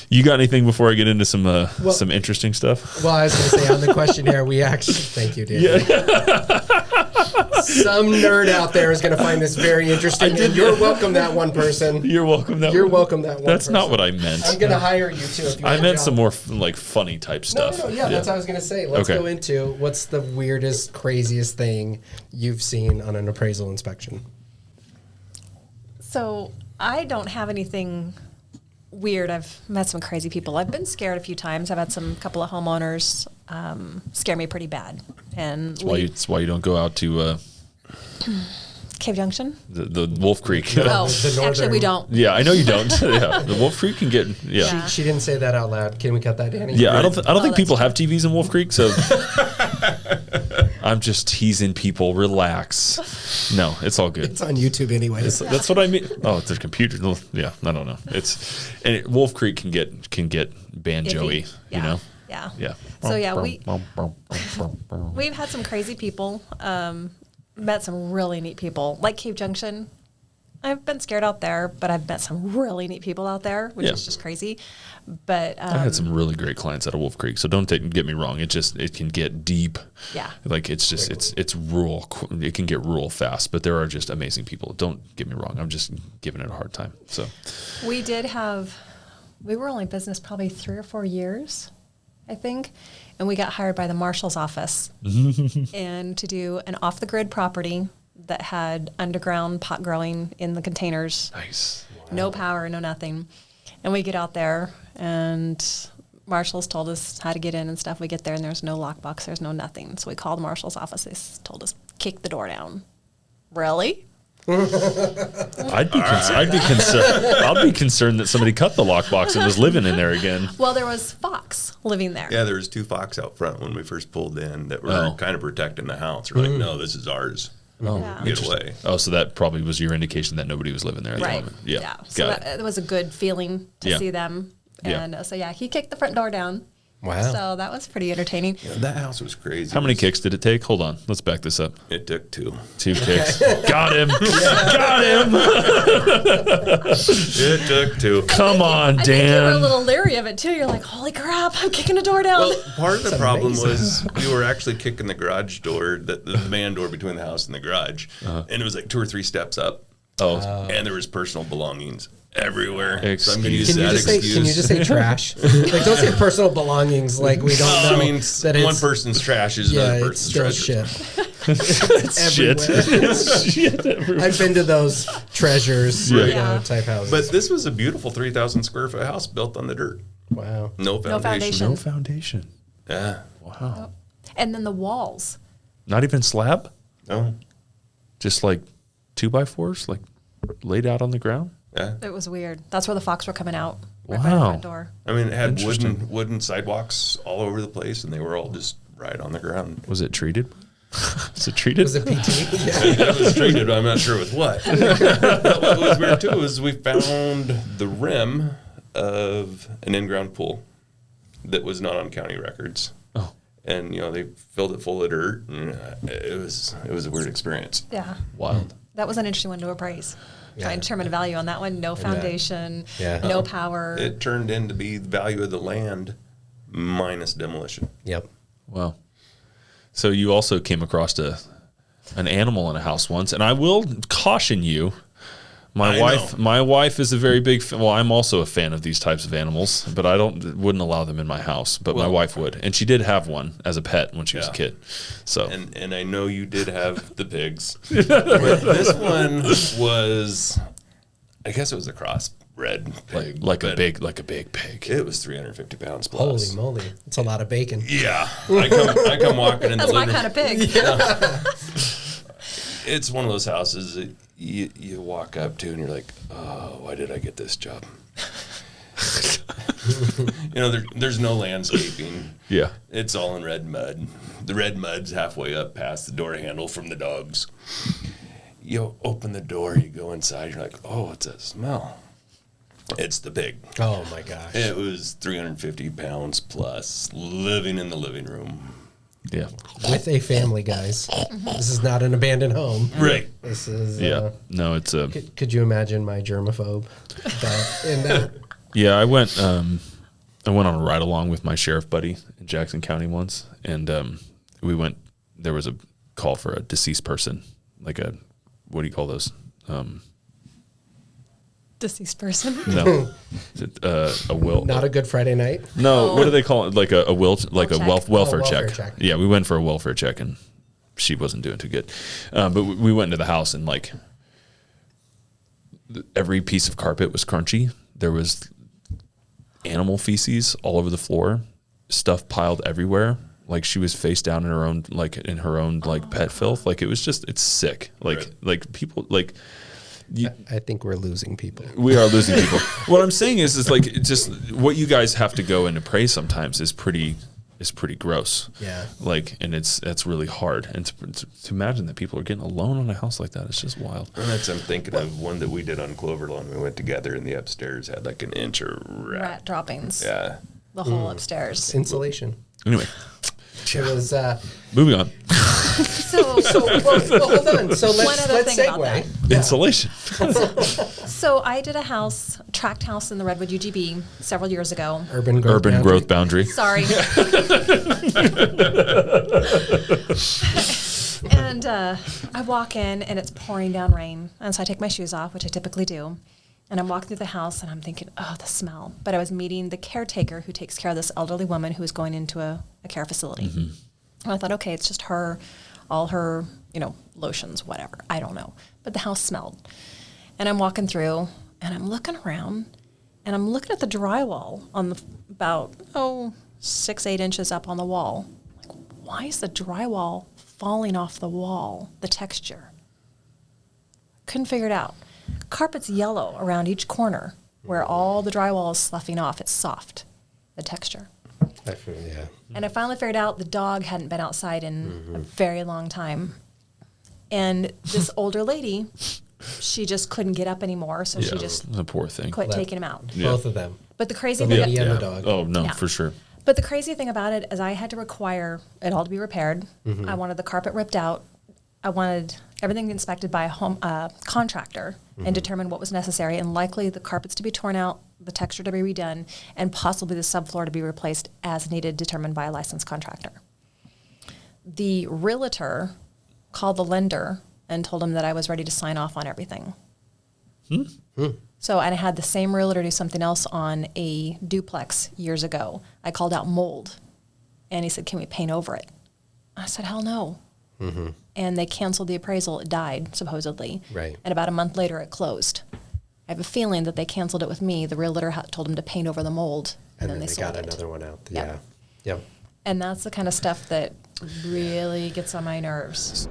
You got anything before I get into some interesting stuff? Well, I was going to say on the questionnaire, we actually, thank you, Dan. Some nerd out there is going to find this very interesting. And you're welcome, that one person. You're welcome, that You're one. welcome, that one That's person. not what I meant. I'm going to hire you too. If you I meant some more like funny type stuff. No, that's what I was going to say. Let's go into what's the weirdest, craziest thing you've seen on an appraisal inspection. So I don't have anything weird. I've met some crazy people. I've been scared a few times. I've had couple of homeowners scare me pretty bad. And That's why you don't go out to Cave Junction? the Wolf Creek. Actually we don't. Yeah, I know you don't. Yeah, the Wolf Creek can get. Yeah, She didn't say that out loud. Can we cut that, Danny? yeah. I don't think people have TVs in Wolf Creek, so I'm just teasing people. Relax. No, it's all good. It's on YouTube anyways. That's what I mean. Oh, it's a computer. Yeah, I don't know. Wolf Creek can get banjo-y, you know? Yeah. Yeah. So yeah, we've had some crazy people. Met some really neat people, like Cave Junction. I've been scared out there, but I've met some really neat people out there, which is just crazy. But I had some really great clients out of Wolf Creek, so don't get me wrong. It can get deep. Yeah. Like it's rural. It can get rural fast, but there are just amazing people. Don't get me wrong. I'm just giving it a hard time. So we were only in business probably 3 or 4 years, I think. And we got hired by the marshal's office and to do an off-the-grid property that had underground pot growing in the containers. Nice. Wow. No power, no nothing. And we get out there, and marshals told us how to get in and stuff. We get there, and there's no lockbox. There's no nothing. So we called the marshal's office. They told us, kick the door down. Really? I'd be concerned that somebody cut the lockbox and was living in there again. Well, there was fox living there. Yeah, there was 2 fox out front when we first pulled in that were kind of protecting the house. We're like, no, this is ours. Get away. Oh, so that probably was your indication that nobody was living there at the moment. Yeah. So it was a good feeling to see them. And so he kicked the front door down. Wow. So that was pretty entertaining. Yeah, that house was crazy. How many kicks did it take? Hold on. Let's back this up. It took 2. 2 kicks. Got him. Got him. It took 2. Come on, I think you were a Dan. little leery of it, too. You're like, holy crap, I'm kicking a door down. Well, part of the problem was we were actually kicking the garage door, the man door between the house and the garage. And it was like 2 or 3 steps up. Oh. And there was personal belongings everywhere. Excuse. So I'm going to use that excuse. Can you just say trash? Like, don't say personal belongings. Like, we don't know. I mean, that it's, one person's trash is another it's person's still treasure. shit. It's shit. Everywhere. It's shit everywhere. I've been to those treasures type houses. But this was a beautiful 3,000 square foot house built on the dirt. Wow. No foundation. No foundation. Yeah. Wow. And then the walls. Not even slab? No. Just like 2x4s, like laid out on the ground? Yeah. It was weird. That's where the fox were coming out. Right by the Wow. front door. I mean, it had Interesting. wooden sidewalks all over the place, and they were all just right on the ground. Was it treated? Was it treated? Was it PT? It was treated, but I'm not sure with what. But what was weird, too, is we found the rim of an in-ground pool that was not on county records. Oh. And, they filled it full of dirt, and it was a weird experience. Yeah. Wild. That was an interesting one to appraise. Try and determine a value on that one. No foundation, Yeah. no power. It turned in to be the value of the land minus demolition. Yep. Wow. So you also came across an animal in a house once, and I will caution you. My wife is a very big fan. Well, I'm also a fan of these types of animals, but I wouldn't allow them in my house. But my wife would, and she did have one as a pet when she was a kid. So and I know you did have the pigs. But this one was, I guess it was a crossbred pig, like a big pig. It was 350 pounds plus. Holy moly. It's a lot of bacon. Yeah, I come walking in the That's my living kind of pig. It's one of those houses that you walk up to and you're like, oh, why did I get this job? There's no landscaping. Yeah. It's all in red mud. The red mud's halfway up past the door handle from the dogs. You open the door, you go inside, you're like, oh, what's that smell? It's the pig. Oh, my gosh. It was 350 pounds plus, living in the living room. Yeah. With a family, guys. This is not an abandoned home. Right. This is... No, it's a... Could you imagine my germaphobe in that? Yeah, I went I went on a ride along with my sheriff buddy in Jackson County once, and we went. There was a call for a deceased person, like a what do you call those? Deceased person. No, a will. Not a Good Friday night. No, what do they call it? Like a will, like a welfare welfare check. check. Yeah, we went for a welfare check, and she wasn't doing too good. But we went into the house, and like every piece of carpet was crunchy. There was animal feces all over the floor, stuff piled everywhere. Like she was face down in her own pet filth. Like it was just, it's sick. Like people like. I think we're losing people. We are losing people. What I'm saying is like just what you guys have to go and appraise sometimes is pretty gross. Yeah. Like, and that's really hard. And to imagine that people are getting a loan on a house like that, it's just wild. And I'm thinking of one that we did on Clover Lawn. We went together, and the upstairs had like an inch of Rat droppings. Yeah. The whole upstairs. Insulation. Anyway, It was. moving on. So well, hold on. So One other let's thing about segue. Insulation. So I did a tract house in the Redwood UGB several years ago. Urban Growth boundary. Sorry. And I walk in, and it's pouring down rain. And so I take my shoes off, which I typically do. And I'm walking through the house, and I'm thinking, oh, the smell. But I was meeting the caretaker who takes care of this elderly woman who is going into a care facility. And I thought, okay, it's just her, all her, lotions, whatever. I don't know. But the house smelled. And I'm walking through, and I'm looking around, and I'm looking at the drywall on about 6-8 inches up on the wall. Like, why is the drywall falling off the wall? The texture. Couldn't figure it out. Carpet's yellow around each corner, where all the drywall is sloughing off. It's soft, the texture. Yeah. And I finally figured out the dog hadn't been outside in a very long time. And this older lady, she just couldn't get up anymore, so she just the poor thing. quit taking him out. Both of them. But the crazy The thing, lady and the dog. Oh no, Yeah. for sure. but the crazy thing about it is I had to require it all to be repaired. I wanted the carpet ripped out. I wanted everything inspected by a home contractor and determine what was necessary, and likely the carpets to be torn out, the texture to be redone, and possibly the subfloor to be replaced as needed, determined by a licensed contractor. The realtor called the lender and told him that I was ready to sign off on everything. So, and I had the same realtor do something else on a duplex years ago. I called out mold, and he said, "Can we paint over it?" I said, "Hell no." And they canceled the appraisal. It died, supposedly. Right. And about a month later, it closed. I have a feeling that they canceled it with me. The realtor told them to paint over the mold, And then then they sold got it. another one out. Yep. Yeah. Yep. And that's the kind of stuff that really gets on my nerves.